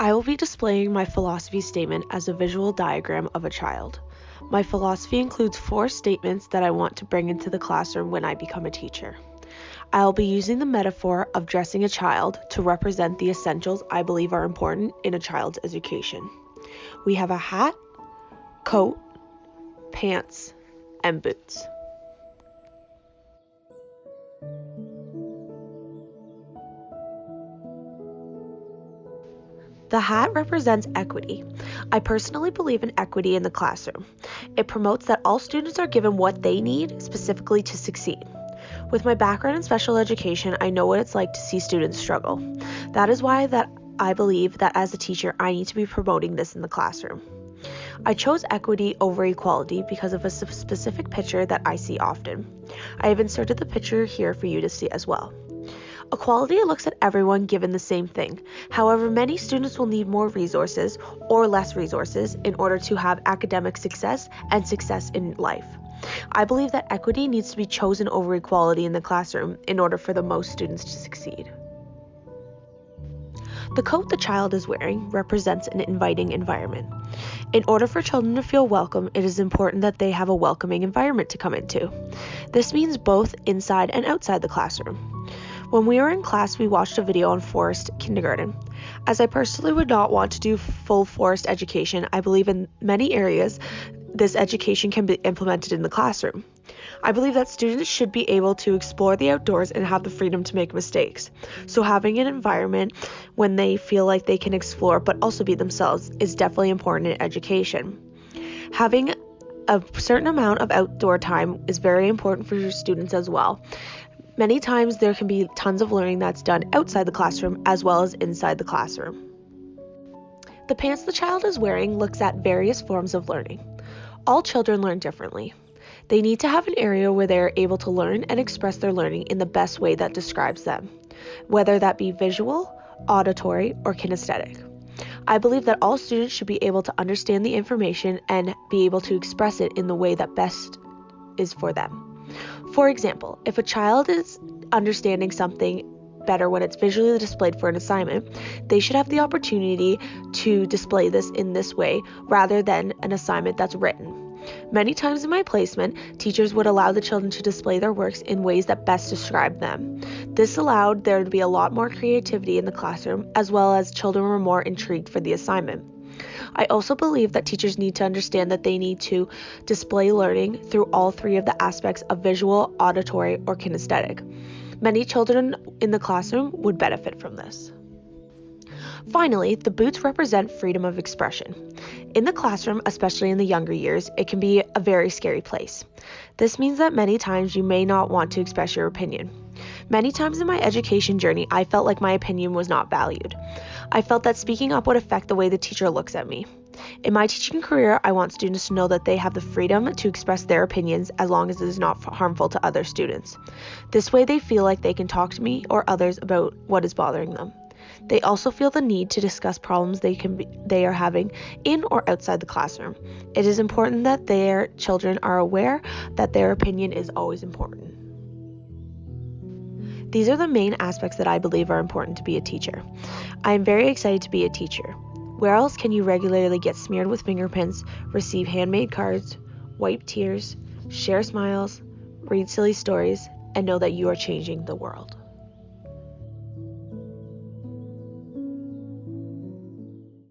I will be displaying my philosophy statement as a visual diagram of a child. My philosophy includes 4 statements that I want to bring into the classroom when I become a teacher. I will be using the metaphor of dressing a child to represent the essentials I believe are important in a child's education. We have a hat, coat, pants, and boots. The hat represents equity. I personally believe in equity in the classroom. It promotes that all students are given what they need specifically to succeed. With my background in special education, I know what it's like to see students struggle. That is why I believe that as a teacher, I need to be promoting this in the classroom. I chose equity over equality because of a specific picture that I see often. I have inserted the picture here for you to see as well. Equality looks at everyone given the same thing. However, many students will need more resources or less resources in order to have academic success and success in life. I believe that equity needs to be chosen over equality in the classroom in order for the most students to succeed. The coat the child is wearing represents an inviting environment. In order for children to feel welcome, it is important that they have a welcoming environment to come into. This means both inside and outside the classroom. When we were in class, we watched a video on forest kindergarten. As I personally would not want to do full forest education, I believe in many areas this education can be implemented in the classroom. I believe that students should be able to explore the outdoors and have the freedom to make mistakes. So having an environment when they feel like they can explore but also be themselves is definitely important in education. Having a certain amount of outdoor time is very important for your students as well. Many times there can be tons of learning that's done outside the classroom as well as inside the classroom. The pants the child is wearing looks at various forms of learning. All children learn differently. They need to have an area where they are able to learn and express their learning in the best way that describes them, whether that be visual, auditory, or kinesthetic. I believe that all students should be able to understand the information and be able to express it in the way that best is for them. For example, if a child is understanding something better when it's visually displayed for an assignment, they should have the opportunity to display this in this way rather than an assignment that's written. Many times in my placement, teachers would allow the children to display their works in ways that best describe them. This allowed there to be a lot more creativity in the classroom, as well as children were more intrigued for the assignment. I also believe that teachers need to understand that they need to display learning through all 3 of the aspects of visual, auditory, or kinesthetic. Many children in the classroom would benefit from this. Finally, the boots represent freedom of expression. In the classroom, especially in the younger years, it can be a very scary place. This means that many times you may not want to express your opinion. Many times in my education journey, I felt like my opinion was not valued. I felt that speaking up would affect the way the teacher looks at me. In my teaching career, I want students to know that they have the freedom to express their opinions as long as it is not harmful to other students. This way they feel like they can talk to me or others about what is bothering them. They also feel the need to discuss problems they are having in or outside the classroom. It is important that their children are aware that their opinion is always important. These are the main aspects that I believe are important to be a teacher. I am very excited to be a teacher. Where else can you regularly get smeared with fingerprints, receive handmade cards, wipe tears, share smiles, read silly stories, and know that you are changing the world?